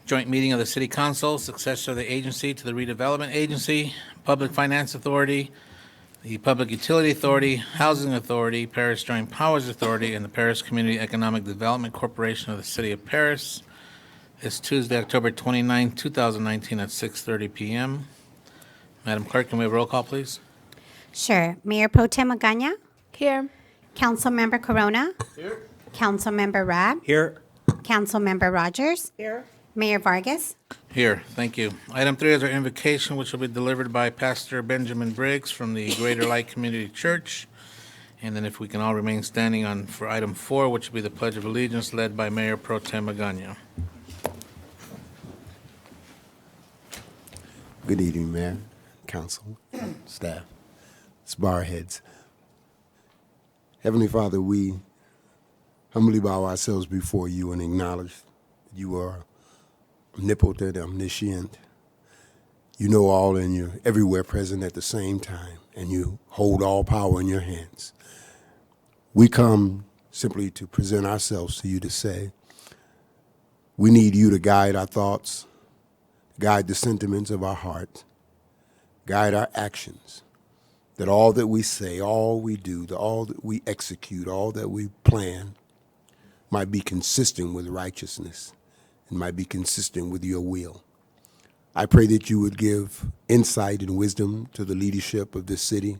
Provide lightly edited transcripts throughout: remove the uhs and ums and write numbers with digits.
Joint meeting of the City Council, successor of the agency to the Redevelopment Agency, Public Finance Authority, the Public Utility Authority, Housing Authority, Perris Joint Powers Authority, and the Perris Community Economic Development Corporation of the City of Perris. It's Tuesday, October 29, 2019 at 6:30 p.m. Madam Clerk, can we have a roll call, please? Sure. Mayor Pro Tem Magana? Here. Councilmember Corona? Here. Councilmember Rabb? Here. Councilmember Rogers? Here. Mayor Vargas? Here, thank you. Item 3 is our invocation, which will be delivered by Pastor Benjamin Briggs from the Greater Light Community Church. And then if we can all remain standing for item 4, which will be the Pledge of Allegiance, led by Mayor Pro Tem Magana. Good evening, Mayor, Council, staff. Let's bow our heads. Heavenly Father, we humbly bow ourselves before you and acknowledge that you are omnipotent, omniscient. You know all and you're everywhere present at the same time, and you hold all power in your hands. We come simply to present ourselves to you to say, we need you to guide our thoughts, guide the sentiments of our heart, guide our actions, that all that we say, all we do, all that we execute, all that we plan might be consistent with righteousness and might be consistent with your will. I pray that you would give insight and wisdom to the leadership of this city.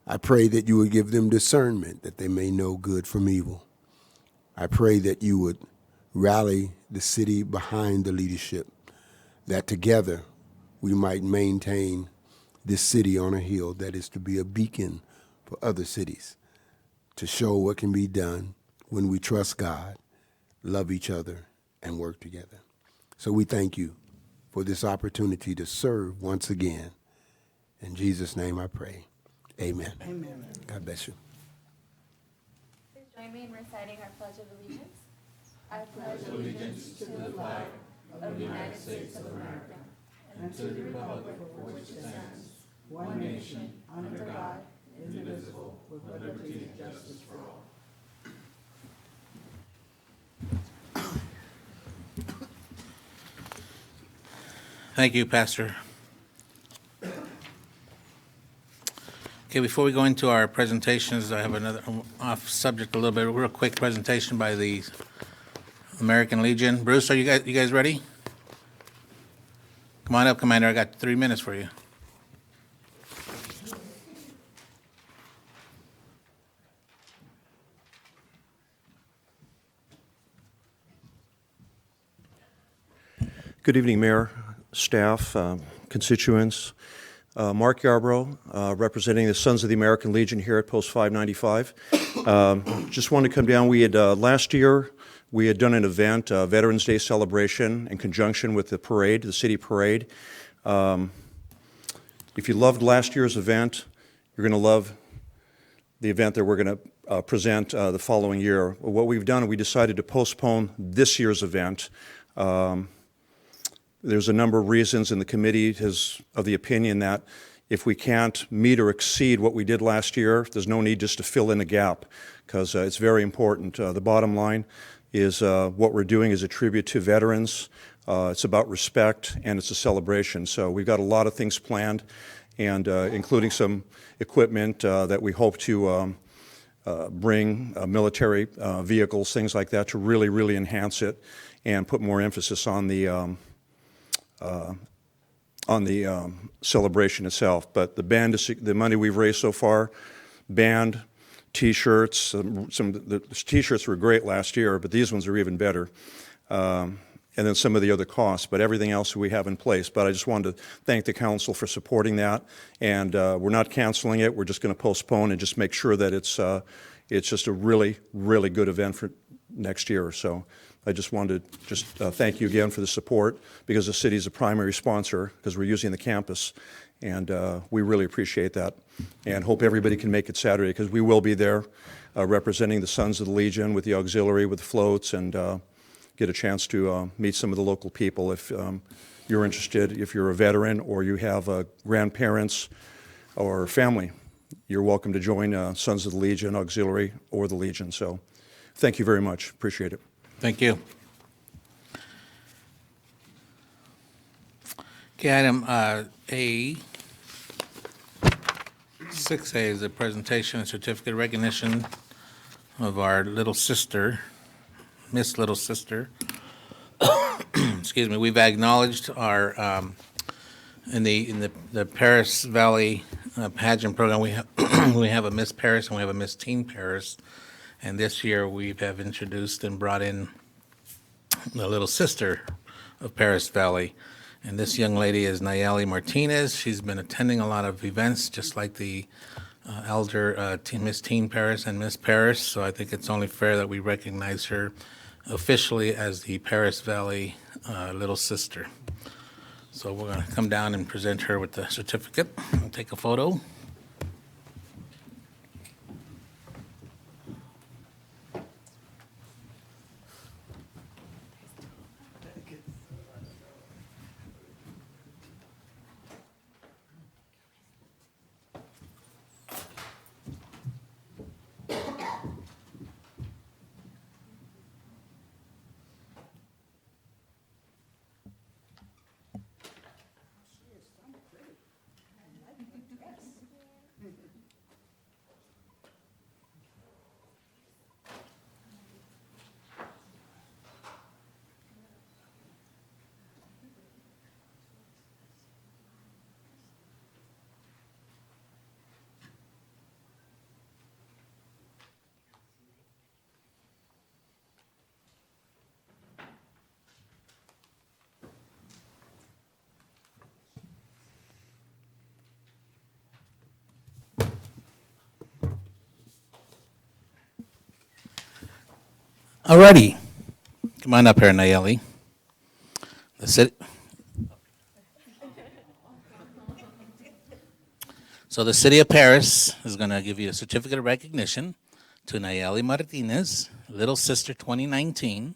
I pray that you would give them discernment that they may know good from evil. I pray that you would rally the city behind the leadership, that together we might maintain this city on a hill that is to be a beacon for other cities, to show what can be done when we trust God, love each other, and work together. So we thank you for this opportunity to serve once again. In Jesus' name I pray. Amen. Amen. God bless you. Please join me in reciting our Pledge of Allegiance. I pledge allegiance to the flag of the United States of America and to the republic for which it stands, one nation, under God, indivisible, with liberty and justice for all. Thank you, Pastor. Okay, before we go into our presentations, I have another off subject a little bit, real quick presentation by the American Legion. Bruce, are you guys ready? Come on up, Commander. I got 3 minutes for you. Good evening, Mayor, staff, constituents. Mark Yarbrough, representing the Sons of the American Legion here at Post 595. Just wanted to come down. We had last year, we had done an event, a Veterans Day celebration in conjunction with the parade, the city parade. If you loved last year's event, you're going to love the event that we're going to present the following year. What we've done, we decided to postpone this year's event. There's a number of reasons, and the committee is of the opinion that if we can't meet or exceed what we did last year, there's no need just to fill in a gap, because it's very important. The bottom line is what we're doing is a tribute to veterans. It's about respect, and it's a celebration. So we've got a lot of things planned, and including some equipment that we hope to bring, military vehicles, things like that, to really, really enhance it and put more emphasis on the celebration itself. But the money we've raised so far, band, T-shirts, some of the T-shirts were great last year, but these ones are even better. And then some of the other costs, but everything else we have in place. But I just wanted to thank the council for supporting that, and we're not canceling it. We're just going to postpone and just make sure that it's just a really, really good event for next year. So I just wanted to thank you again for the support, because the city is a primary sponsor, because we're using the campus, and we really appreciate that, and hope everybody can make it Saturday, because we will be there representing the Sons of the Legion with the auxiliary, with floats, and get a chance to meet some of the local people. If you're interested, if you're a veteran or you have grandparents or family, you're welcome to join Sons of the Legion, auxiliary, or the Legion. So thank you very much. Appreciate it. Thank you. Okay, item A, 6A is a presentation and certificate of recognition of our little sister, Miss Little Sister. Excuse me, we've acknowledged our, in the Perris Valley pageant program, we have, we have a Miss Perris and we have a Miss Teen Perris. And this year, we have introduced and brought in the little sister of Perris Valley. And this young lady is Nayeli Martinez. She's been attending a lot of events, just like the elder Miss Teen Perris and Miss Perris. So I think it's only fair that we recognize her officially as the Perris Valley little sister. So we're going to come down and present her with the certificate. We'll take a photo. Alrighty. Come on up here, Nayeli. So the city of Perris is going to give you a certificate of recognition to Nayeli Martinez, Little Sister 2019.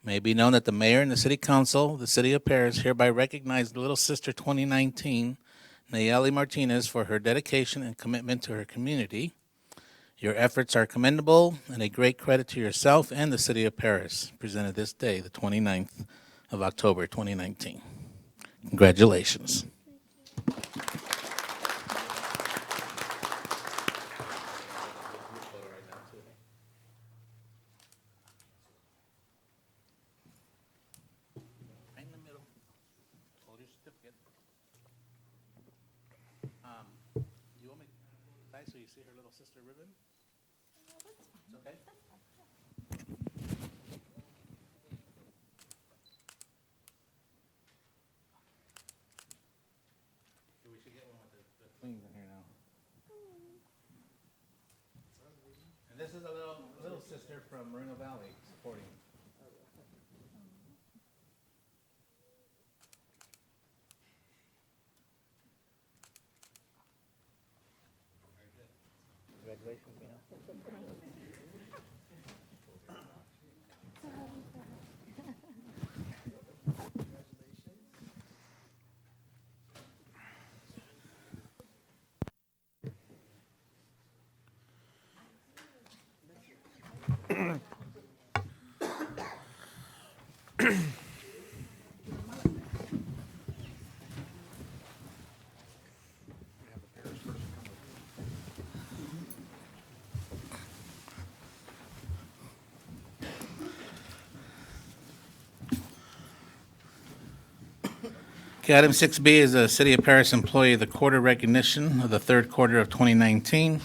May it be known that the mayor and the city council, the city of Perris, hereby recognize Little Sister 2019, Nayeli Martinez, for her dedication and commitment to her community. Your efforts are commendable and a great credit to yourself and the city of Perris, presented this day, the 29th of October, 2019. Congratulations. Right in the middle. Hold your certificate. You want me to so you see her little sister ribbon? It's okay? We should get one with the queens in here now. And this is a little sister from Moreno Valley supporting. Congratulations, Mina. Okay, item 6B is a City of Perris Employee of the Quarter recognition of the third quarter of 2019.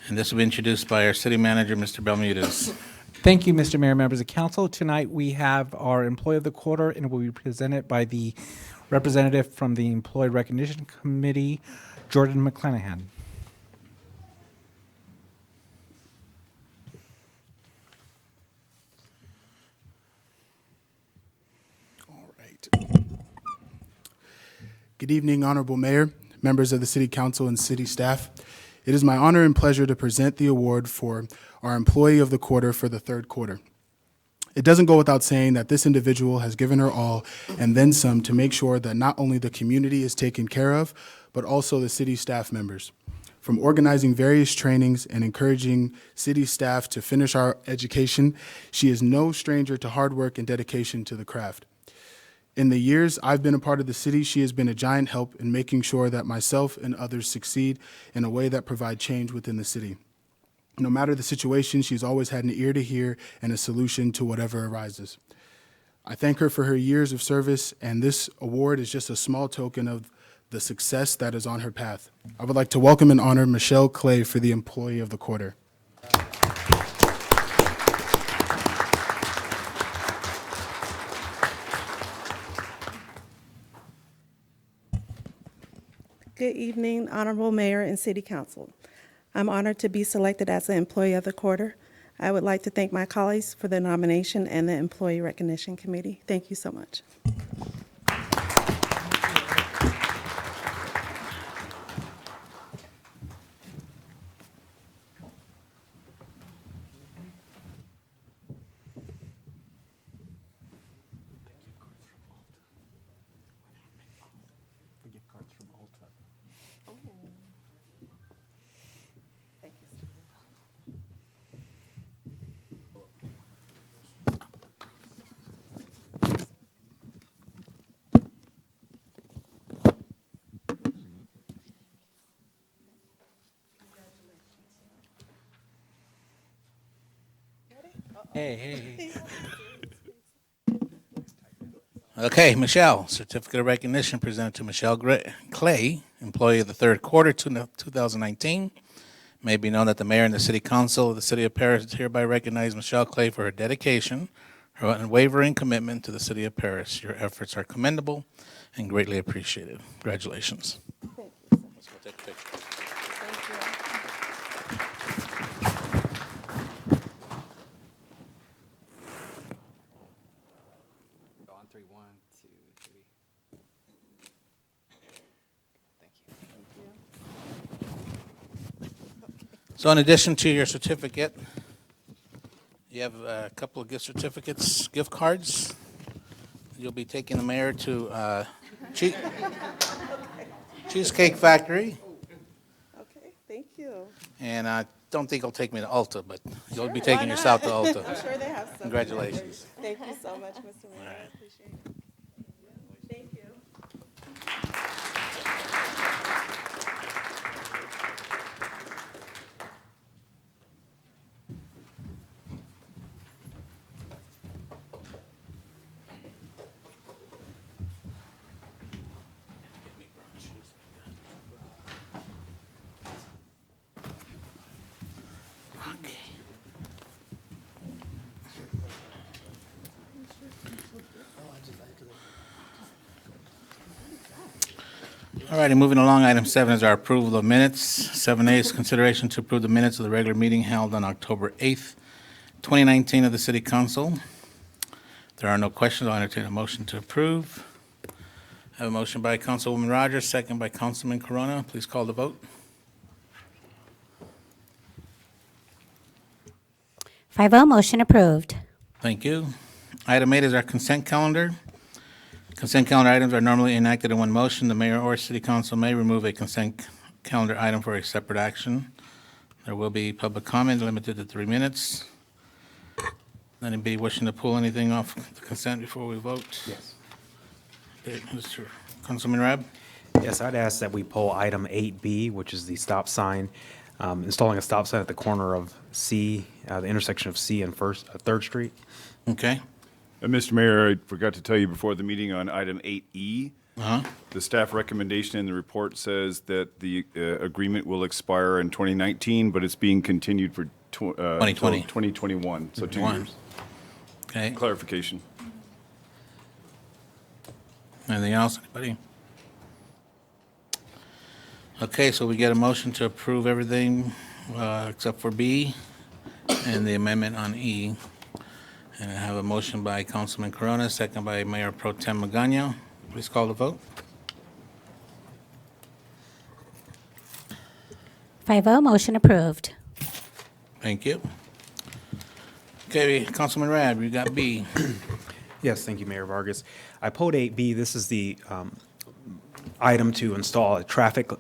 And this will be introduced by our city manager, Mr. Bermudez. Thank you, Mr. Mayor, members of council. Tonight we have our Employee of the Quarter, and it will be presented by the representative from the Employee Recognition Committee, Jordan McClanahan. All right. Good evening, Honorable Mayor, members of the City Council, and city staff. It is my honor and pleasure to present the award for our Employee of the Quarter for the third quarter. It doesn't go without saying that this individual has given her all and then some to make sure that not only the community is taken care of, but also the city staff members. From organizing various trainings and encouraging city staff to finish our education, she is no stranger to hard work and dedication to the craft. In the years I've been a part of the city, she has been a giant help in making sure that myself and others succeed in a way that provide change within the city. No matter the situation, she's always had an ear to hear and a solution to whatever arises. I thank her for her years of service, and this award is just a small token of the success that is on her path. I would like to welcome and honor Michelle Clay for the Employee of the Quarter. Good evening, Honorable Mayor and City Council. I'm honored to be selected as the Employee of the Quarter. I would like to thank my colleagues for the nomination and the Employee Recognition Committee. Thank you so much. Hey. Okay, Michelle, certificate of recognition presented to Michelle Clay, employee of the third quarter 2019. May it be known that the mayor and the city council of the city of Perris hereby recognize Michelle Clay for her dedication, her unwavering commitment to the city of Perris. Your efforts are commendable and greatly appreciated. Congratulations. Thank you so much. Let's go take a picture. Thank you. On three, 1, 2, 3. Thank you. So in addition to your certificate, you have a couple of gift certificates, gift cards. You'll be taking the mayor to Cheesecake Factory. Okay, thank you. And I don't think he'll take me to Ulta, but you'll be taking yourself to Ulta. I'm sure they have some. Congratulations. Thank you so much, Mr. Mayor. I appreciate it. Thank you. All righty, moving along, item 7 is our approval of minutes. 7A is consideration to approve the minutes of the regular meeting held on October 8th, 2019 of the City Council. If there are no questions, I'll entertain a motion to approve. I have a motion by Councilwoman Rogers, second by Councilman Corona. Please call the vote. 5-0, motion approved. Thank you. Item 8 is our consent calendar. Consent calendar items are normally enacted in one motion. The mayor or city council may remove a consent calendar item for a separate action. There will be public comment limited to 3 minutes. Anybody wishing to pull anything off the consent before we vote? Yes. Okay, Mr. Councilman Rab? Yes, I'd ask that we pull item 8B, which is the stop sign, installing a stop sign at the corner of C, the intersection of C and 3rd Street. Okay. Mr. Mayor, I forgot to tell you before the meeting on item 8E. Uh-huh. The staff recommendation in the report says that the agreement will expire in 2019, but it's being continued for 2020. 2021, so 2 21. years. Okay. Clarification. Anything else, anybody? Okay, so we get a motion to approve everything except for B and the amendment on E. And I have a motion by Councilman Corona, second by Mayor Pro Tem Magana. Please call the vote. 5-0, motion approved. Thank you. Okay, Councilman Rab, you got B. Yes, thank you, Mayor Vargas. I pulled 8B. This is the item to install a traffic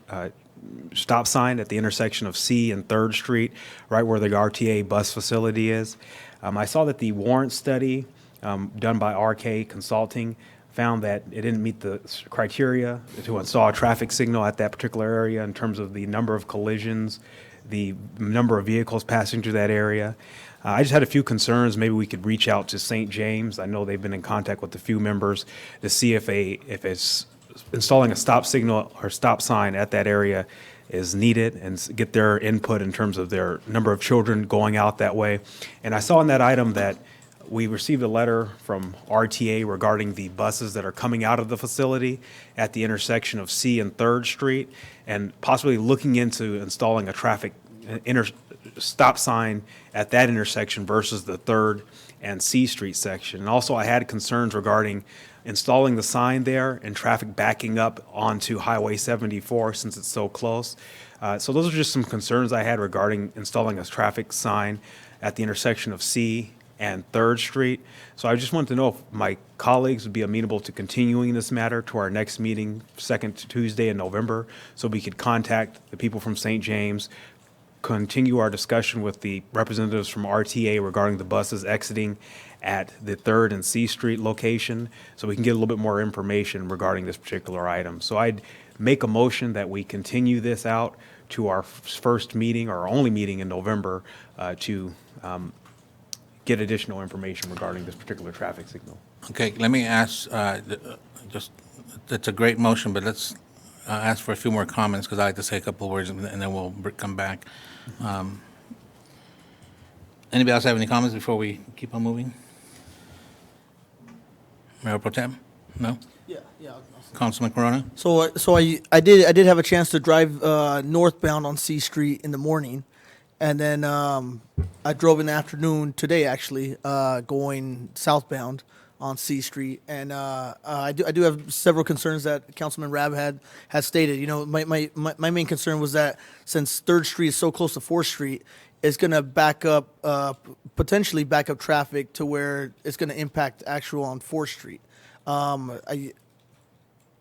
stop sign at the intersection of C and 3rd Street, right where the RTA bus facility is. I saw that the warrant study done by RK Consulting found that it didn't meet the criteria to install a traffic signal at that particular area in terms of the number of collisions, the number of vehicles passing through that area. I just had a few concerns. Maybe we could reach out to St. James. I know they've been in contact with a few members to see if it's installing a stop signal or stop sign at that area is needed and get their input in terms of their number of children going out that way. And I saw in that item that we received a letter from RTA regarding the buses that are coming out of the facility at the intersection of C and 3rd Street, and possibly looking into installing a traffic stop sign at that intersection versus the 3rd and C Street section. And also, I had concerns regarding installing the sign there and traffic backing up onto Highway 74 since it's so close. So those are just some concerns I had regarding installing a traffic sign at the intersection of C and 3rd Street. So I just wanted to know if my colleagues would be amenable to continuing this matter to our next meeting, second Tuesday in November, so we could contact the people from St. James, continue our discussion with the representatives from RTA regarding the buses exiting at the 3rd and C Street location, so we can get a little bit more information regarding this particular item. So I'd make a motion that we continue this out to our first meeting, or our only meeting in November, to get additional information regarding this particular traffic signal. Okay, let me ask, just, that's a great motion, but let's ask for a few more comments, because I'd like to say a couple of words, and then we'll come back. Anybody else have any comments before we keep on moving? Mayor Pro Tem? No? Yeah. Councilman Corona? So I did have a chance to drive northbound on C Street in the morning, and then I drove in the afternoon today, actually, going southbound on C Street, and I do have several concerns that Councilman Rabb had stated. You know, my main concern was that since 3rd Street is so close to 4th Street, it's going to back up, potentially back up traffic to where it's going to impact actual on 4th Street.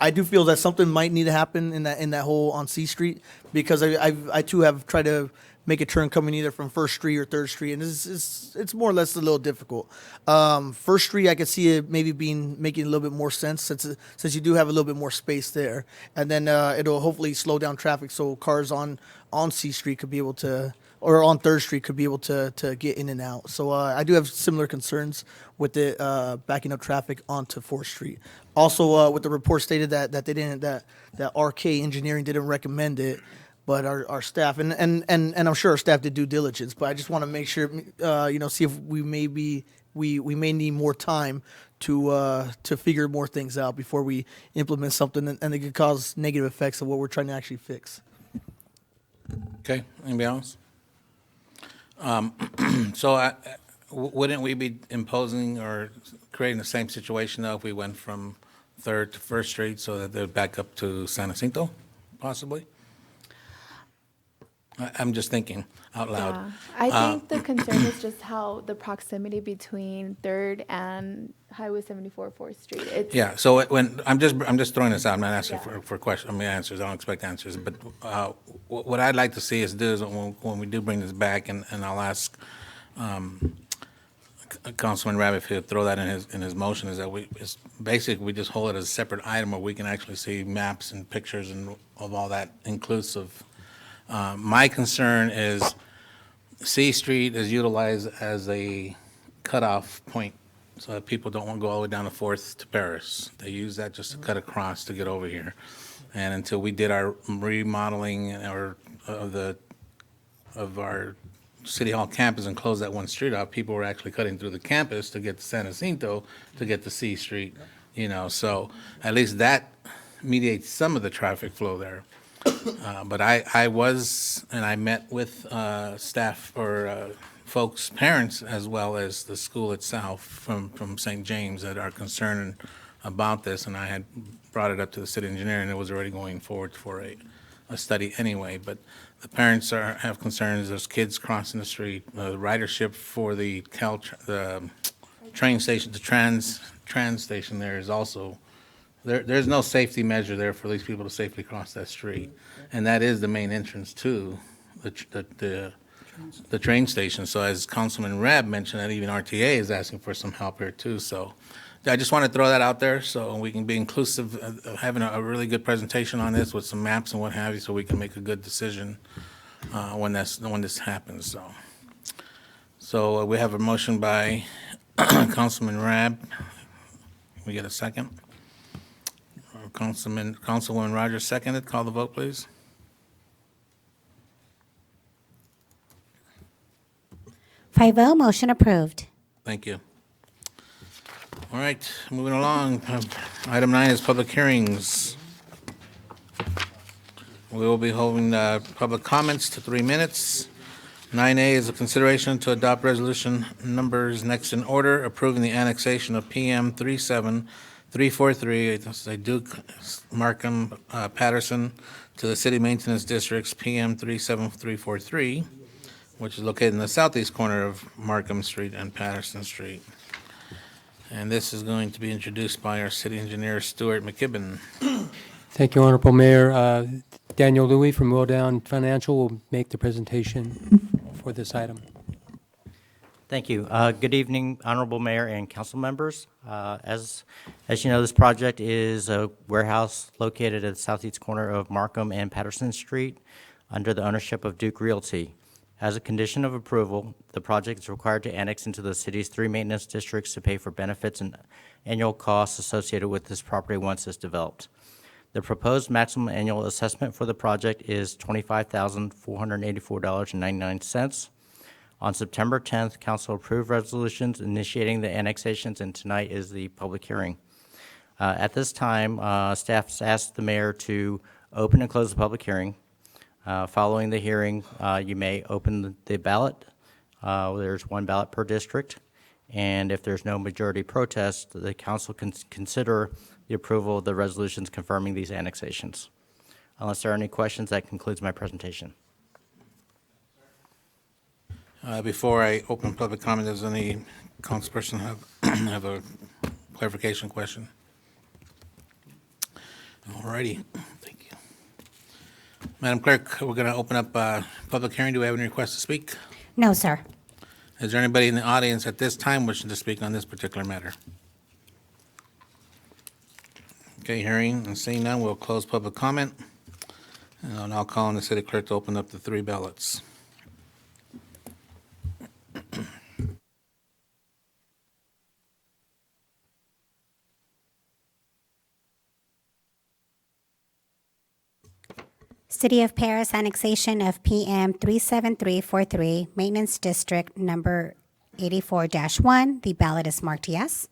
I do feel that something might need to happen in that whole on C Street, because I too have tried to make a turn coming either from 1st Street or 3rd Street, and it's more or less a little difficult. 1st Street, I could see it maybe making a little bit more sense since you do have a little bit more space there, and then it'll hopefully slow down traffic so cars on C Street could be able to, or on 3rd Street could be able to get in and out. So I do have similar concerns with it backing up traffic onto 4th Street. Also, with the report stated that they didn't, that RK Engineering didn't recommend it, but our staff, and I'm sure our staff did due diligence, but I just want to make sure, see if we may need more time to figure more things out before we implement something, and it could cause negative effects of what we're trying to actually fix. Okay, anybody else? So wouldn't we be imposing or creating the same situation, though, if we went from 3rd to 1st Street so that they're back up to San Jacinto, possibly? I'm just thinking out loud. Yeah. I think the concern is just how the proximity between 3rd and Highway 74, 4th Street. It's, Yeah, so when, I'm just throwing this out, I'm not asking for questions, answers, I don't expect answers, but what I'd like to see us do is when we do bring this back, and I'll ask Councilman Rabb if he'll throw that in his motion, is that basically we just hold it as a separate item where we can actually see maps and pictures and of all that inclusive. My concern is C Street is utilized as a cutoff point, so that people don't want to go all the way down to 4th to Perris. They use that just to cut across to get over here. And until we did our remodeling of our City Hall campus and closed that one street off, people were actually cutting through the campus to get to San Jacinto to get to C Street, so at least that mediates some of the traffic flow there. But I met with staff or folks, parents, as well as the school itself from St. James that are concerned about this, and I had brought it up to the city engineer, and it was already going forward for a study anyway. But the parents have concerns. There's kids crossing the street. The ridership for the train station, the trans station there is also. There's no safety measure there for these people to safely cross that street, and that is the main entrance to the train station. So as Councilman Rabb mentioned, that even RTA is asking for some help here too. So I just want to throw that out there so we can be inclusive, of having a really good presentation on this with some maps and what have you, so we can make a good decision when this happens. So we have a motion by Councilman Rab. We get a second. Councilwoman Rogers seconded. Call the vote, please. 5-0, motion approved. Thank you. All right, moving along. Item 9 is public hearings. We will be holding public comments to 3 minutes. 9A is a consideration to adopt resolution numbers next in order, approving the annexation of PM 37343, it's a Duke, Markham, Patterson, to the city maintenance districts PM 37343, which is located in the southeast corner of Markham Street and Patterson Street. And this is going to be introduced by our city engineer, Stuart McKibben. Thank you, Honorable Mayor. Daniel Louie from Wildown Financial will make the presentation for this item. Thank you. Good evening, Honorable Mayor and council members. As you know, this project is a warehouse located at the southeast corner of Markham and Patterson Street under the ownership of Duke Realty. As a condition of approval, the project is required to annex into the city's 3 maintenance districts to pay for benefits and annual costs associated with this property once it's developed. The proposed maximum annual assessment for the project is $25,484.99. On September 10th, council approved resolutions initiating the annexations, and tonight is the public hearing. At this time, staff has asked the mayor to open and close the public hearing. Following the hearing, you may open the ballot. There's 1 ballot per district. And if there's no majority protest, the council can consider the approval of the resolutions confirming these annexations. Unless there are any questions, that concludes my presentation. Before I open public comment, does any councilperson have a clarification question? All righty, thank you. Madam Clerk, we're going to open up public hearing. Do we have any requests to speak? No, sir. Is there anybody in the audience at this time wishing to speak on this particular matter? Okay, hearing and seeing none, we'll close public comment. And I'll call on the city clerk to open up the 3 ballots. City of Perris annexation of PM 37343, Maintenance District number 84-1. The ballot is marked yes.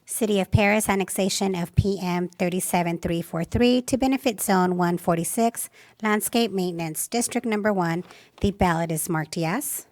City of Perris annexation of PM 37343 to benefit zone 146, Landscape Maintenance District number 1. The ballot is marked yes.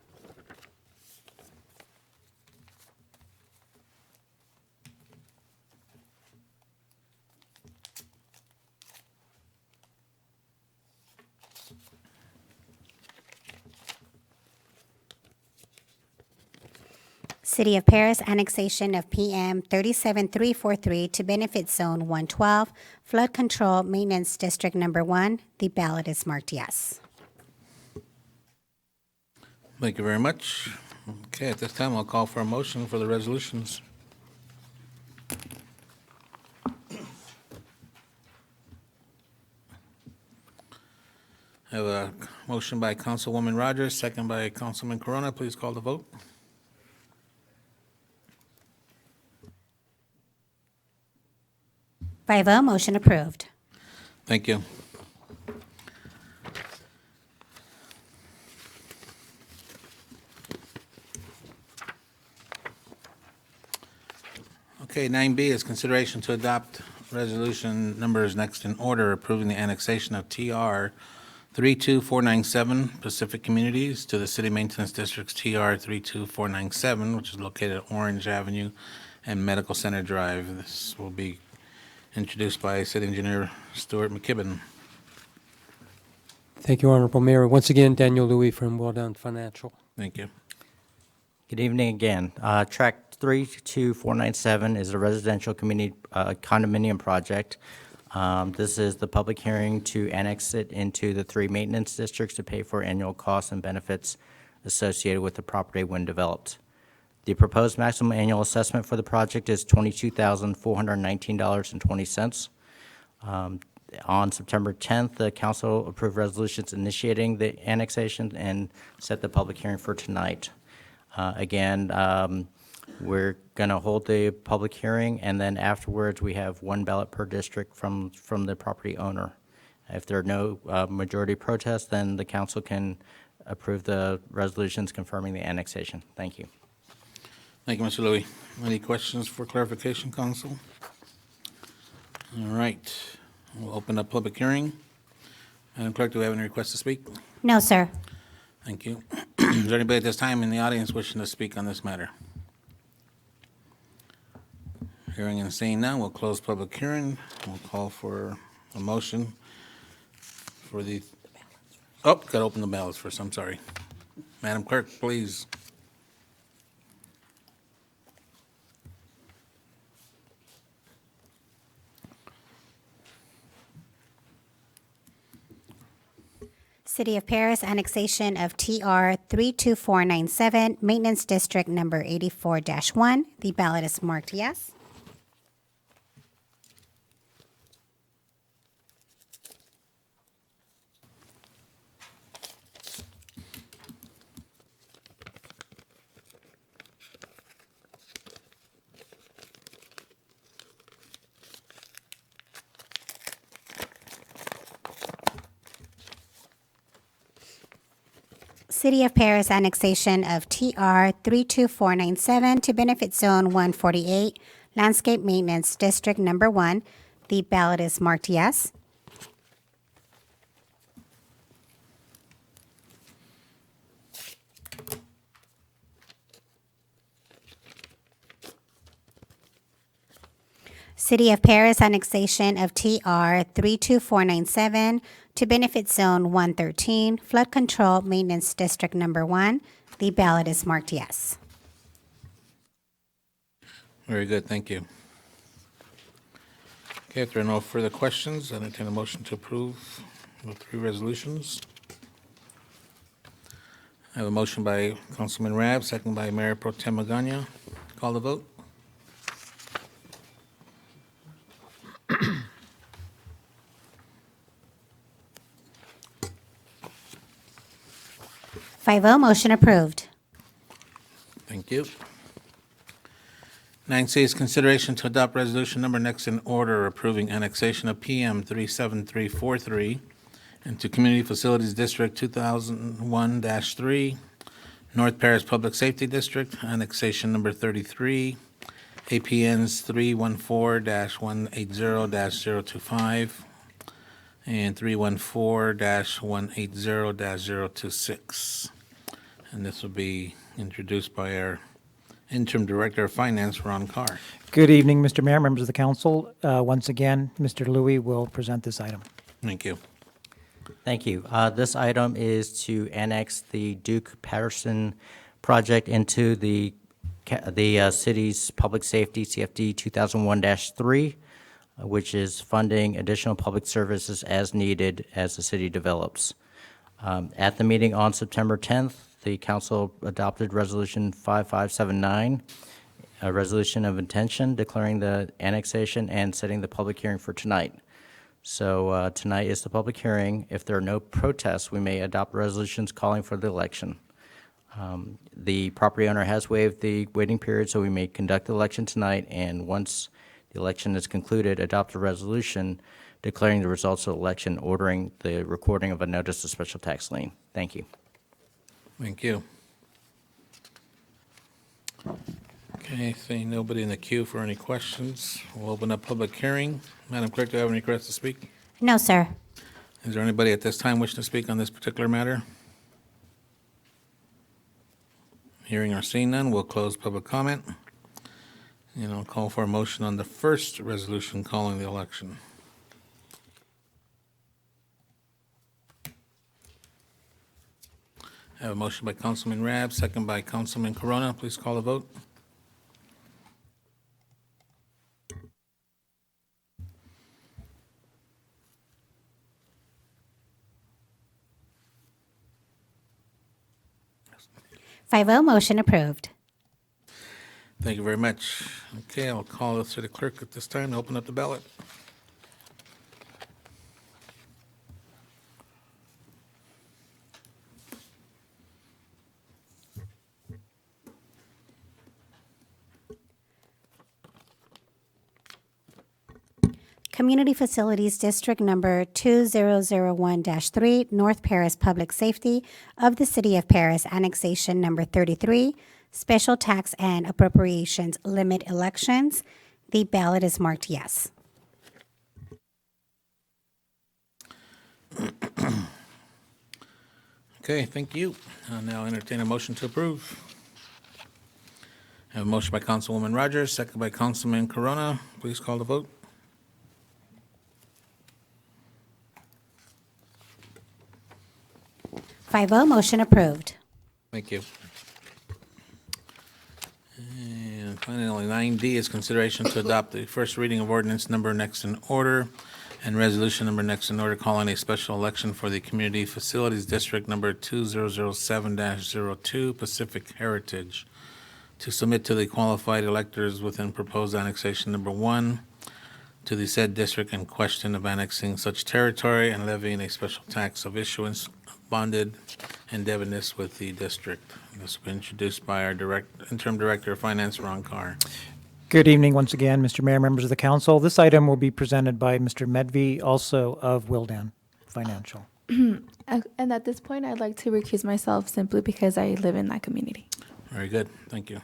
City of Perris annexation of PM 37343 to benefit zone 112, Flood Control Maintenance District number 1. The ballot is marked yes. Thank you very much. Okay, at this time, I'll call for a motion for the resolutions. I have a motion by Councilwoman Rogers, second by Councilman Corona. Please call the vote. 5-0, motion approved. Thank you. Okay, 9B is consideration to adopt resolution numbers next in order, approving the annexation of TR 32497 Pacific Communities to the City Maintenance District's TR 32497, which is located at Orange Avenue and Medical Center Drive. This will be introduced by City Engineer Stuart McKibben. Thank you, Honorable Mayor. Once again, Daniel Louie from Wildown Financial. Thank you. Good evening again. Track 32497 is a residential community condominium project This is the public hearing to annex it into the 3 maintenance districts to pay for annual costs and benefits associated with the property when developed. The proposed maximum annual assessment for the project is $22,419.20. On September 10th, the council approved resolutions initiating the annexation and set the public hearing for tonight. Again, we're going to hold the public hearing, and then afterwards, we have 1 ballot per district from the property owner. If there are no majority protests, then the council can approve the resolutions confirming the annexation. Thank you. Thank you, Mr. Louis. Any questions for clarification, council? All right, we'll open up public hearing. Madam Clerk, do we have any requests to speak? No, sir. Thank you. Is there anybody at this time in the audience wishing to speak on this matter? Hearing and seeing none, we'll close public hearing. We'll call for a motion for the, got to open the ballots first, I'm sorry. Madam Clerk, please. City of Perris, annexation of TR 32497, Maintenance District Number 84-1. The ballot is marked yes. City of Perris, annexation of TR 32497 to benefit Zone 148, Landscape Maintenance District Number 1. The ballot is marked yes. City of Perris, annexation of TR 32497 to benefit Zone 113, Flood Control Maintenance District Number 1. The ballot is marked yes. Very good, thank you. Okay, if there are no further questions, I entertain a motion to approve the 3 resolutions. I have a motion by Councilman Rab, second by Mayor Pro Tem Magana. Call the vote. 5-0, motion approved. Thank you. 9C is consideration to adopt resolution number next in order approving annexation of PM 37343 into Community Facilities District 2001-3, North Paris Public Safety District, annexation number 33, APNs 314-180-025 and 314-180-026. And this will be introduced by our Interim Director of Finance, Ron Carr. Good evening, Mr. Mayor, members of the council. Once again, Mr. Louis will present this item. Thank you. Thank you. This item is to annex the Duke Patterson project into the city's public safety CFD 2001-3, which is funding additional public services as needed as the city develops. At the meeting on September 10th, the council adopted Resolution 5579, a resolution of intention declaring the annexation and setting the public hearing for tonight. So tonight is the public hearing. If there are no protests, we may adopt resolutions calling for the election. The property owner has waived the waiting period, so we may conduct the election tonight, and once the election is concluded, adopt a resolution declaring the results of the election, ordering the recording of a notice of special tax lien. Thank you. Thank you. Okay, seeing nobody in the queue for any questions, we'll open up public hearing. Madam Clerk, do you have any requests to speak? No, sir. Is there anybody at this time wishing to speak on this particular matter? Hearing or seeing none, we'll close public comment. And I'll call for a motion on the first resolution calling the election. I have a motion by Councilman Rab, second by Councilman Corona. Please call the vote. 5-0, motion approved. Thank you very much. Okay, I'll call the city clerk at this time to open up the ballot. Community Facilities District Number 2001-3, North Paris Public Safety of the City of Paris, Annexation Number 33, Special Tax and Appropriations Limit Elections. The ballot is marked yes. Okay, thank you. I'll now entertain a motion to approve. I have a motion by Councilwoman Rogers, second by Councilman Corona. Please call the vote. Five oh, motion approved. Thank you. And finally, 9D is consideration to adopt the first reading of ordinance number next in order and resolution number next in order calling a special election for the Community Facilities District number 2007-02 Pacific Heritage to submit to the qualified electors within proposed annexation number 1 to the said district in question of annexing such territory and levying a special tax of issuance bonded indebtedness with the district. This will be introduced by our interim director of finance, Ron Carr. Good evening once again, Mr. Mayor, members of the council. This item will be presented by Mr. Medvey, also of Wildan Financial. And at this point, I'd like to recuse myself simply because I live in that community. Very good, thank you.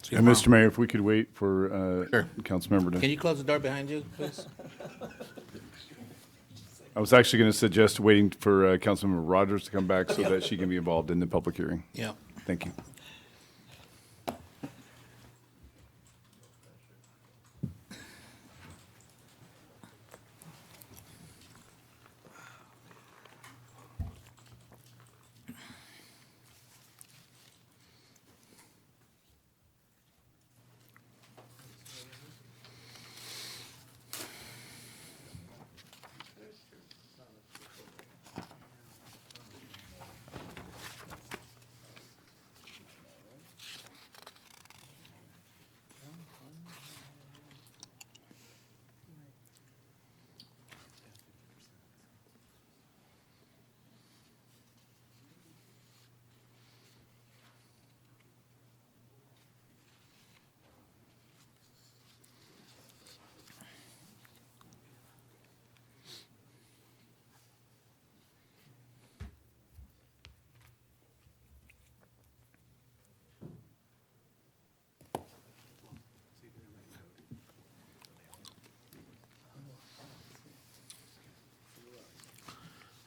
See you And tomorrow. Mr. Mayor, if we could wait for Sure. Councilmember Can to, you close the door behind you, please? I was actually going to suggest waiting for Councilmember Rogers to come back so that she can be involved in the public hearing. Yeah. Thank you.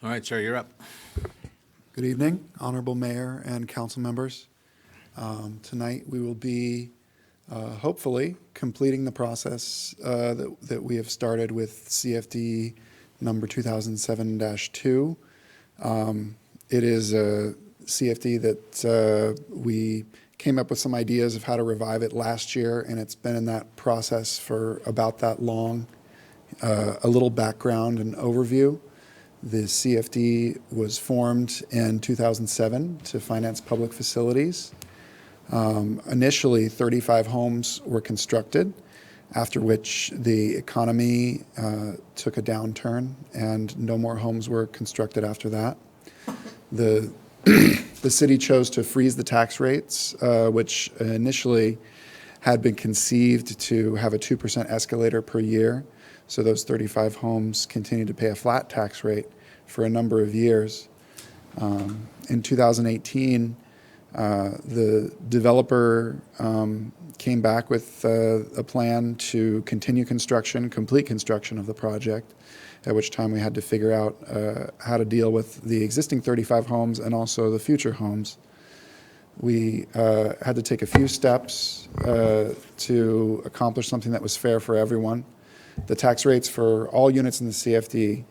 All right, sir, you're up. Good evening, Honorable Mayor and council members. Tonight, we will be hopefully completing the process that we have started with CFD number 2007-2. It is a CFD that we came up with some ideas of how to revive it last year, and it's been in that process for about that long. A little background and overview. The CFD was formed in 2007 to finance public facilities. Initially, 35 homes were constructed, after which the economy took a downturn and no more homes were constructed after that. The city chose to freeze the tax rates, which initially had been conceived to have a 2% escalator per year. So those 35 homes continued to pay a flat tax rate for a number of years. In 2018, the developer came back with a plan to continue construction, complete construction of the project, at which time we had to figure out how to deal with the existing 35 homes and also the future homes. We had to take a few steps to accomplish something that was fair for everyone. The tax rates for all units in the CFD,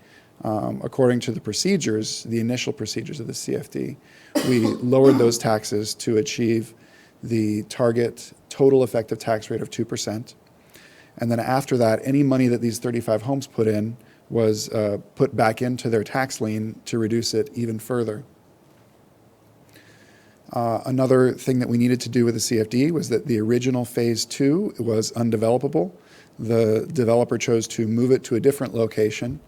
according to the procedures, the initial procedures of the CFD, we lowered those taxes to achieve the target total effective tax rate of 2%. And then after that, any money that these 35 homes put in was put back into their tax lien to reduce it even further. Another thing that we needed to do with the CFD was that the original Phase 2 was undevelopable. The developer chose to move it to a different location.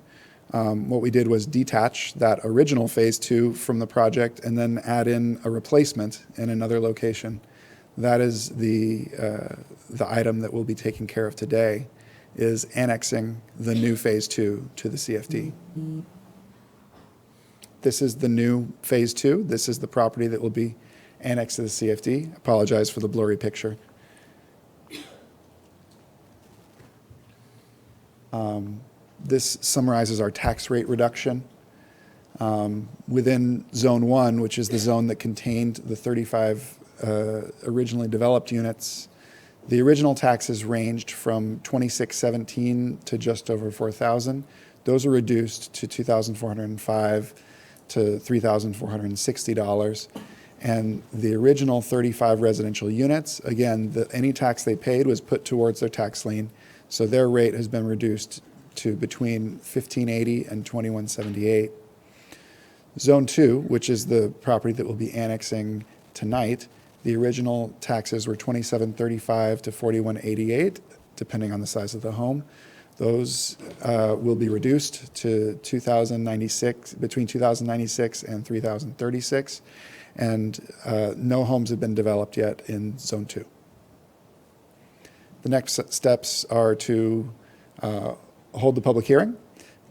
What we did was detach that original Phase 2 from the project and then add in a replacement in another location. That is the item that we'll be taking care of today, is annexing the new Phase 2 to the CFD. This is the new Phase 2. This is the property that will be annexed to the CFD. Apologize for the blurry picture. This summarizes our tax rate reduction. Within Zone 1, which is the zone that contained the 35 originally developed units, the original taxes ranged from $2,617 to just over $4,000. Those are reduced to $2,405 to $3,460. And the original 35 residential units, again, any tax they paid was put towards their tax lien, so their rate has been reduced to between $1,580 and $2,178. Zone 2, which is the property that we'll be annexing tonight, the original taxes were $2,735 to $4,188, depending on the size of the home. Those will be reduced to $2,096, between $2,096 and $3,036, and no homes have been developed yet in Zone 2. The next steps are to hold the public hearing,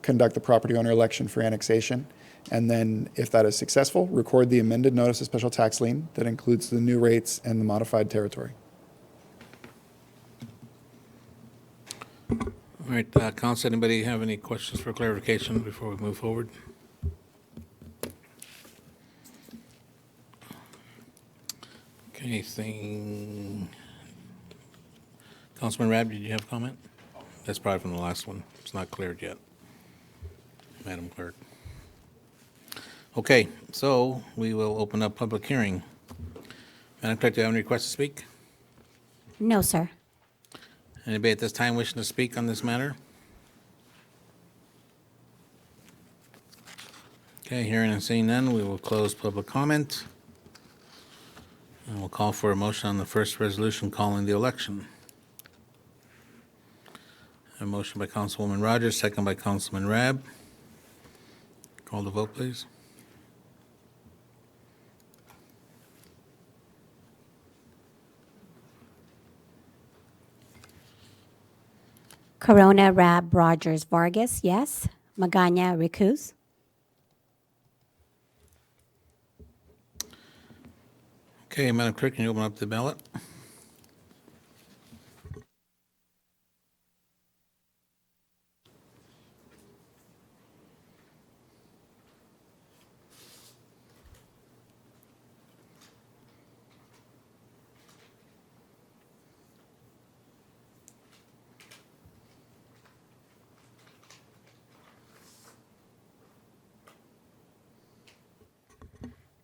conduct the property owner election for annexation, and then, if that is successful, record the amended notice of special tax lien that includes the new rates and the modified territory. All right, council, anybody have any questions for clarification before we move forward? Okay, Councilman Rabb, did you have a comment? That's probably from the last one. It's not cleared yet, Madam Clerk. Okay, so we will open up public hearing. Madam Clerk, do you have any requests to speak? No, sir. Anybody at this time wishing to speak on this matter? Okay, hearing and seeing none, we will close public comment. And we'll call for a motion on the first resolution calling the election. A motion by Councilwoman Rogers, second by Councilman Rabb. Call the vote, please. Corona, Rabb, Rogers, Vargas, yes. Magana, Recuse. Okay, Madam Clerk, can you open up the ballot?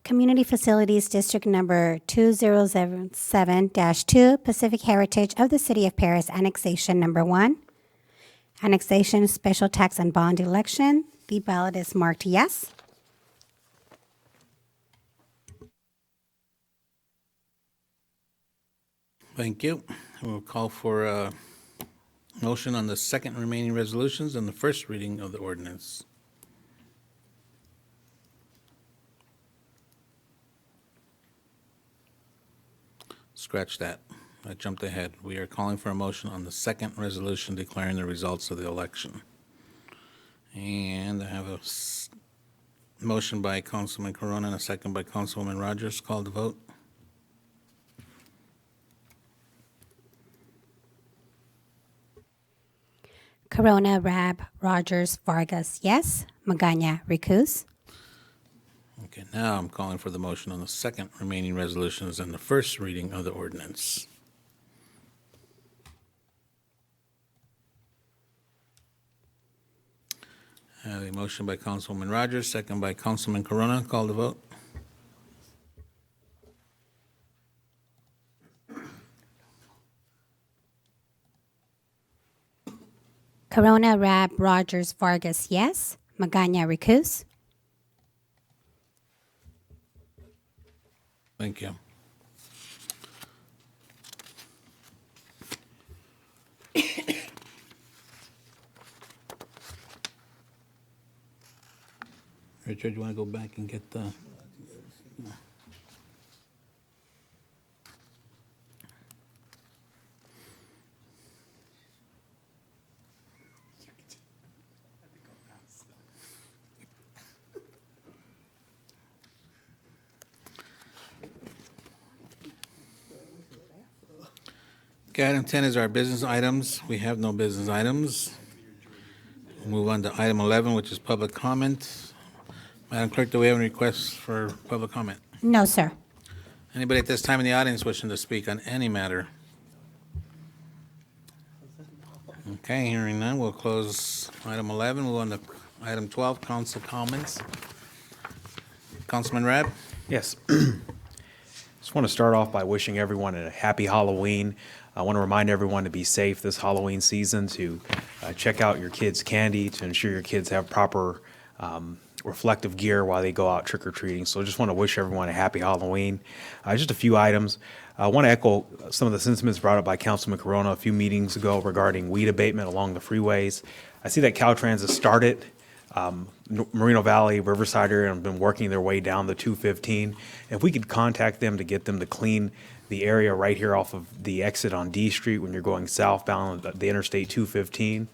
Community Facilities District Number 2007-2, Pacific Heritage of the City of Perris, Annexation Number 1. Annexation Special Tax and Bond Election. The ballot is marked yes. Thank you. We'll call for a motion on the second remaining resolutions and the first reading of the ordinance. Scratch that. I jumped ahead. We are calling for a motion on the second resolution declaring the results of the election. And I have a motion by Councilman Corona and a second by Councilwoman Rogers. Call the vote. Corona, Rabb, Rogers, Vargas, yes. Magana, Recuse. Okay, now I'm calling for the motion on the second remaining resolutions and the first reading of the ordinance. I have a motion by Councilwoman Rogers, second by Councilman Corona. Call the vote. Corona, Rabb, Rogers, Vargas, yes. Magana, Recuse. Thank you. Richard, you want to go back and get the? Okay, item 10 is our business items. We have no business items. Move on to item 11, which is public comment. Madam Clerk, do we have any requests for public comment? No, sir. Anybody at this time in the audience wishing to speak on any matter? Okay, hearing none, we'll close item 11. Move on to item 12, council comments. Councilman Rab? Yes. Just want to start off by wishing everyone a happy Halloween. I want to remind everyone to be safe this Halloween season, to check out your kids' candy, to ensure your kids have proper reflective gear while they go out trick-or-treating. So I just want to wish everyone a happy Halloween. Just a few items. I want to echo some of the sentiments brought up by Councilman Corona a few meetings ago regarding weed abatement along the freeways. I see that Caltrans has started. Moreno Valley, Riverside area have been working their way down the 215. If we could contact them to get them to clean the area right here off of the exit on D Street when you're going southbound the Interstate 215,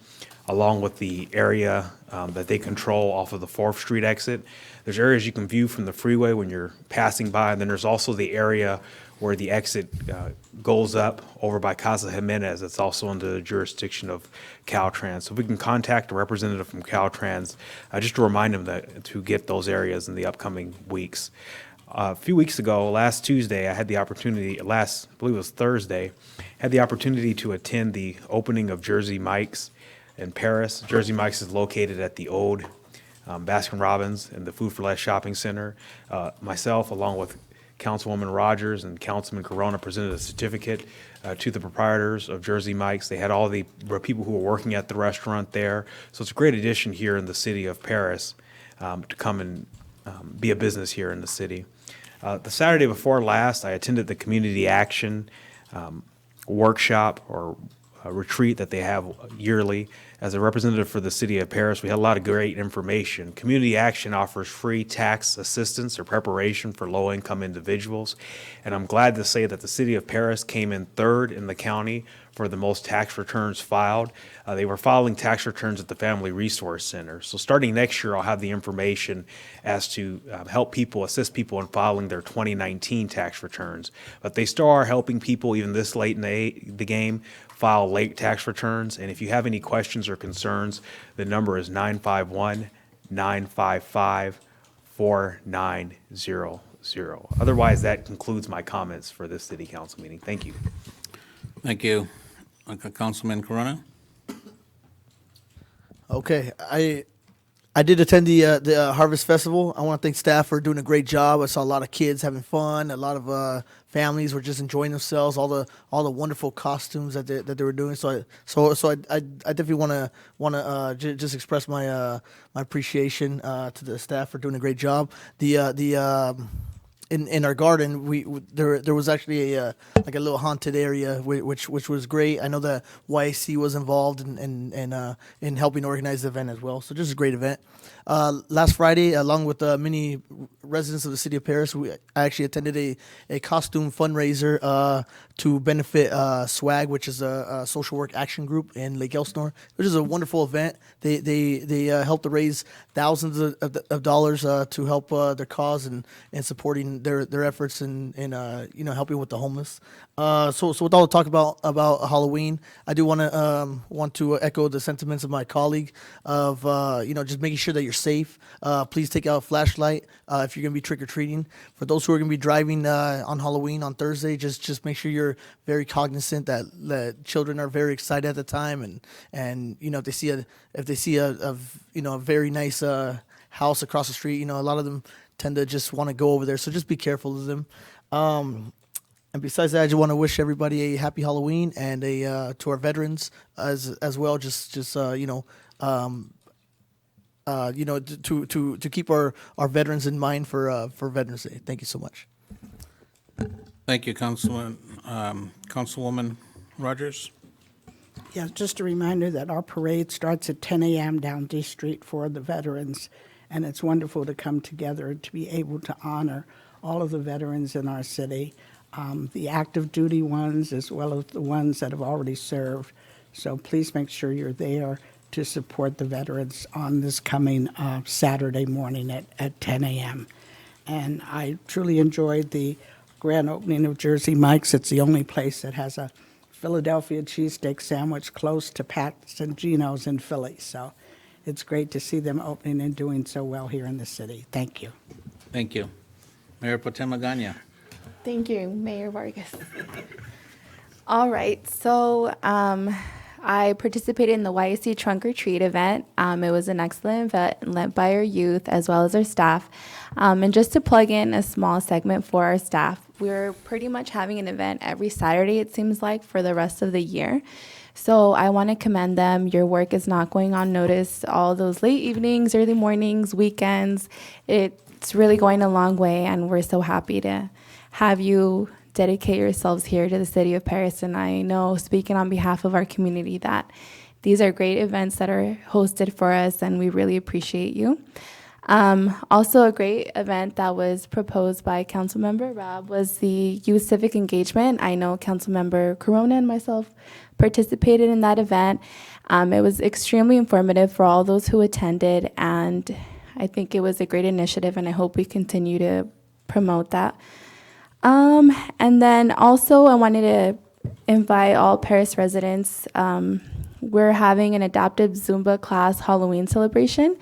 along with the area that they control off of the 4th Street exit. There's areas you can view from the freeway when you're passing by, and then there's also the area where the exit goes up over by Casa Jimenez. It's also under the jurisdiction of Caltrans. So if we can contact a representative from Caltrans, just to remind them that to get those areas in the upcoming weeks. A few weeks ago, last Tuesday, I had the opportunity, I believe it was Thursday, had the opportunity to attend the opening of Jersey Mike's in Perris. Jersey Mike's is located at the old Baskin-Robbins and the Food for Less Shopping Center. Myself, along with Councilwoman Rogers and Councilman Corona, presented a certificate to the proprietors of Jersey Mike's. They had all the people who were working at the restaurant there. So it's a great addition here in the city of Perris to come and be a business here in the city. The Saturday before last, I attended the Community Action workshop or retreat that they have yearly. As a representative for the city of Perris, we had a lot of great information. Community Action offers free tax assistance or preparation for low-income individuals. And I'm glad to say that the city of Perris came in third in the county for the most tax returns filed. They were filing tax returns at the Family Resource Center. So starting next year, I'll have the information as to help people, assist people in filing their 2019 tax returns. But they still are helping people even this late in the game file late tax returns. And if you have any questions or concerns, the number is 951-955-4900. Otherwise, that concludes my comments for this city council meeting. Thank you. Thank you. Councilman Corona? Okay, I did attend the Harvest Festival. I want to thank staff for doing a great job. I saw a lot of kids having fun. A lot of families were just enjoying themselves. All the wonderful costumes that they were doing. So I definitely want to just express my appreciation to the staff for doing a great job. In our garden, there was actually a little haunted area which was great. I know that YAC was involved in helping organize the event as well. So just a great event. Last Friday, along with many residents of the city of Perris, I actually attended a costume fundraiser to benefit SWAG, which is a social work action group in Lake Elsinore, which is a wonderful event. They helped to raise thousands of dollars to help their cause and supporting their efforts in helping with the homeless. So with all the talk about Halloween, I do want to echo the sentiments of my colleague of just making sure that you're safe. Please take out a flashlight if you're going to be trick-or-treating. For those who are going to be driving on Halloween on Thursday, just make sure you're very cognizant that children are very excited at the time, and if they see a very nice house across the street, a lot of them tend to just want to go over there. So just be careful of them. And besides that, I just want to wish everybody a happy Halloween and to our veterans as well. To keep our veterans in mind for Veterans Day. Thank you so much. Thank you, Councilwoman Rogers. Yeah, just a reminder that our parade starts at 10 a.m. down D Street for the veterans, and it's wonderful to come together to be able to honor all of the veterans in our city, the active duty ones as well as the ones that have already served. So please make sure you're there to support the veterans on this coming Saturday morning at 10 a.m. And I truly enjoyed the grand opening of Jersey Mike's. It's the only place that has a Philadelphia cheesesteak sandwich close to Pat's and Gino's in Philly. So it's great to see them opening and doing so well here in the city. Thank you. Thank you. Mayor Potem Magana. Thank you, Mayor Vargas. All right, so I participated in the YSC Trunk or Treat event. It was an excellent event led by our youth as well as our staff. And just to plug in a small segment for our staff, we're pretty much having an event every Saturday, it seems like, for the rest of the year. So I want to commend them. Your work is not going unnoticed. All those late evenings, early mornings, weekends, it's really going a long way, and we're so happy to have you dedicate yourselves here to the city of Perris. And I know, speaking on behalf of our community, that these are great events that are hosted for us, and we really appreciate you. Also, a great event that was proposed by Councilmember Rob was the Youth Civic Engagement. I know Councilmember Corona and myself participated in that event. It was extremely informative for all those who attended, and I think it was a great initiative, and I hope we continue to promote that. And then also I wanted to invite all Perris residents. We're having an adaptive Zumba class Halloween celebration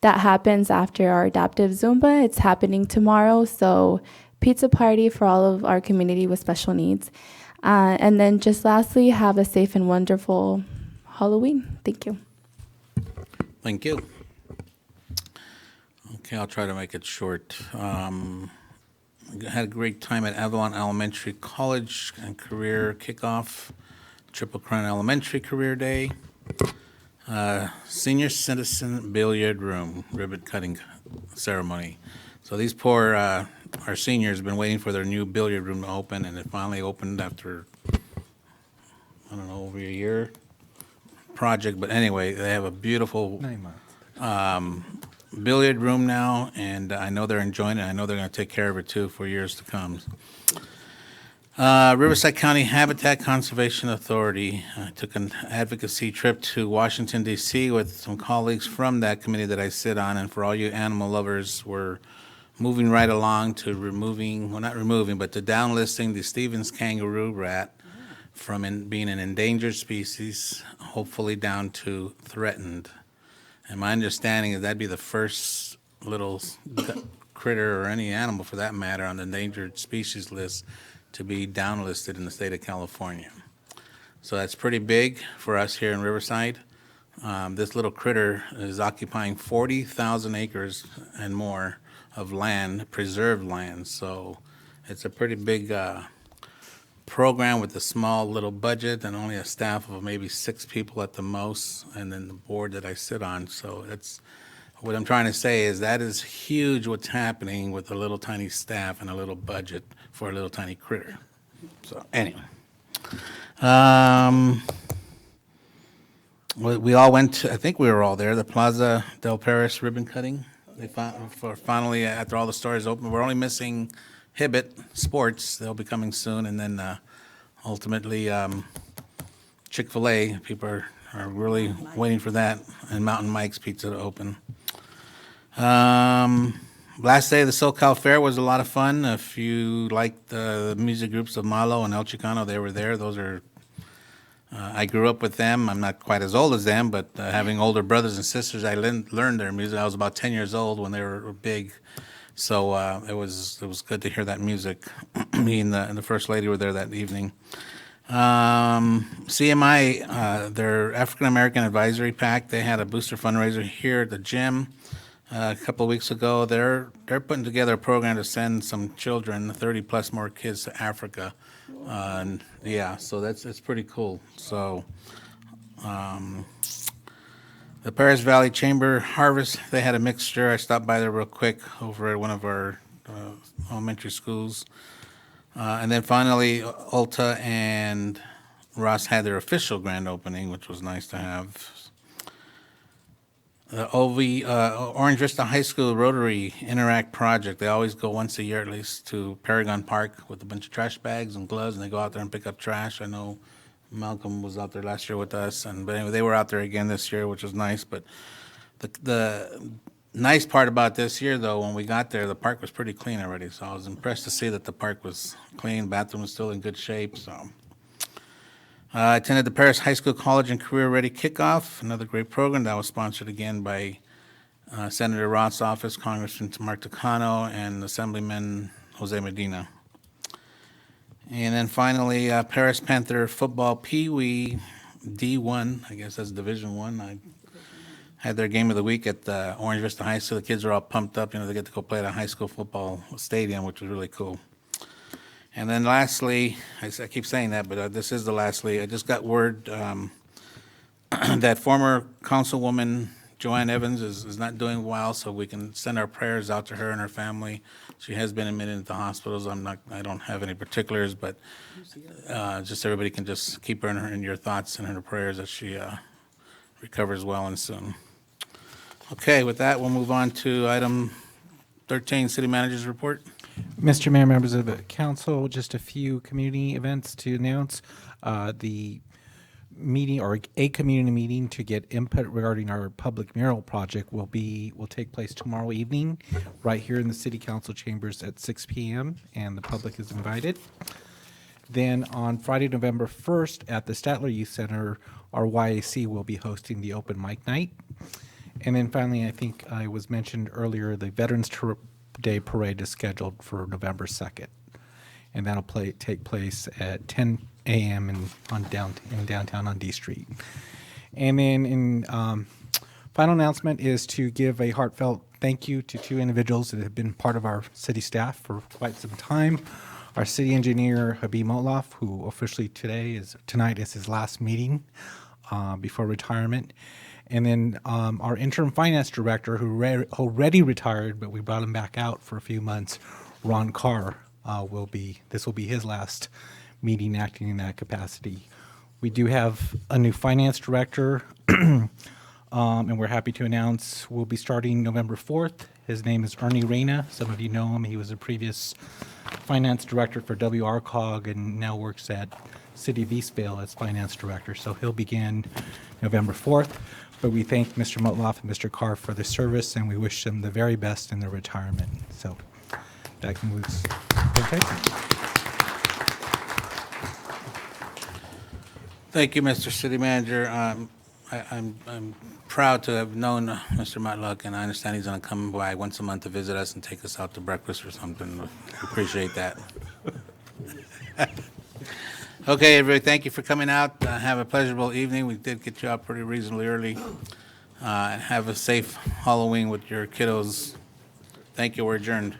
that happens after our adaptive Zumba. It's happening tomorrow, so pizza party for all of our community with special needs. And then just lastly, have a safe and wonderful Halloween. Thank you. Thank you. Okay, I'll try to make it short. Had a great time at Avalon Elementary College and career kickoff, Triple Crown Elementary Career Day, senior citizen billiard room ribbon cutting ceremony. So these poor, our seniors have been waiting for their new billiard room to open, and it finally opened after, I don't know, over a year project. But anyway, they have a beautiful 9 months. Billiard room now, and I know they're enjoying it. I know they're going to take care of it too for years to come. Riverside County Habitat Conservation Authority. I took an advocacy trip to Washington, D.C. with some colleagues from that committee that I sit on, and for all you animal lovers, we're moving right along to removing, well, not removing, but to downlisting the Stevens kangaroo rat from being an endangered species, hopefully down to threatened. And my understanding is that'd be the first little critter, or any animal for that matter, on the endangered species list to be downlisted in the state of California. So that's pretty big for us here in Riverside. This little critter is occupying 40,000 acres and more of land, preserved land. So it's a pretty big program with a small little budget and only a staff of maybe 6 people at the most, and then the board that I sit on. So that's what I'm trying to say, is that is huge what's happening with a little tiny staff and a little budget for a little tiny critter. So anyway, we all went to, I think we were all there, the Plaza del Perris ribbon cutting. They finally, after all the stores open, we're only missing Hibbett Sports. They'll be coming soon, and then ultimately Chick-fil-A. People are really waiting for that, and Mountain Mike's Pizza to open. Last day of the SoCal Fair was a lot of fun. If you like the music groups of Malo and El Chicano, they were there. Those are, I grew up with them. I'm not quite as old as them, but having older brothers and sisters, I learned their music. I was about 10 years old when they were big. So it was good to hear that music. Me and the First Lady were there that evening. CMI, their African American Advisory Pack, they had a booster fundraiser here at the gym a couple of weeks ago. They're putting together a program to send some children, 30 plus more kids, to Africa. And yeah, so it's pretty cool. So the Perris Valley Chamber Harvest, they had a mixture. I stopped by there real quick over at one of our elementary schools. And then finally, Ulta and Ross had their official grand opening, which was nice to have. The Orange Vista High School Rotary Interact Project, they always go once a year at least to Paragon Park with a bunch of trash bags and gloves, and they go out there and pick up trash. I know Malcolm was out there last year with us, but anyway, they were out there again this year, which was nice. But the nice part about this year, though, when we got there, the park was pretty clean already, so I was impressed to see that the park was clean, bathroom was still in good shape, so. I attended the Perris High School College and Career Ready Kickoff, another great program that was sponsored again by Senator Roth's office, Congressman Mark Takano, and Assemblyman Jose Medina. And then finally, Perris Panther Football Pee Wee D1, I guess that's Division I. I had their game of the week at Orange Vista High School. The kids are all pumped up. They get to go play at a high school football stadium, which was really cool. And then lastly, I keep saying that, but this is the lastly, I just got word that former Councilwoman Joanne Evans is not doing well, so we can send our prayers out to her and her family. She has been admitted into hospitals. I don't have any particulars, but just everybody can just keep her in your thoughts and in her prayers that she recovers well and soon. Okay, with that, we'll move on to item 13, City Manager's Report. Mr. Mayor, members of the council, just a few community events to announce. The meeting, or a community meeting to get input regarding our public mural project will take place tomorrow evening right here in the city council chambers at 6 p.m. and the public is invited. Then on Friday, November 1st at the Statler Youth Center, our YAC will be hosting the open mic night. And then finally, I think I was mentioned earlier, the Veterans Day Parade is scheduled for November 2nd. And that'll take place at 10 a.m. in downtown on D Street. And then final announcement is to give a heartfelt thank you to two individuals that have been part of our city staff for quite some time. Our city engineer, Habib Motloff, who officially tonight is his last meeting before retirement. And then our interim finance director, who already retired, but we brought him back out for a few months, Ron Carr, this will be his last meeting acting in that capacity. We do have a new finance director, and we're happy to announce we'll be starting November 4th. His name is Ernie Reyna. Some of you know him. He was a previous finance director for WRCOG and now works at City of Eastvale as finance director. So he'll begin November 4th. But we thank Mr. Motloff and Mr. Carr for their service, and we wish them the very best in their retirement. So that concludes. Okay. Thank you, Mr. City Manager. I'm proud to have known Mr. Motloff, and I understand he's going to come by once a month to visit us and take us out to breakfast or something. We appreciate that. Okay, everybody, thank you for coming out. Have a pleasurable evening. We did get you out pretty reasonably early. Have a safe Halloween with your kiddos. Thank you. We're adjourned.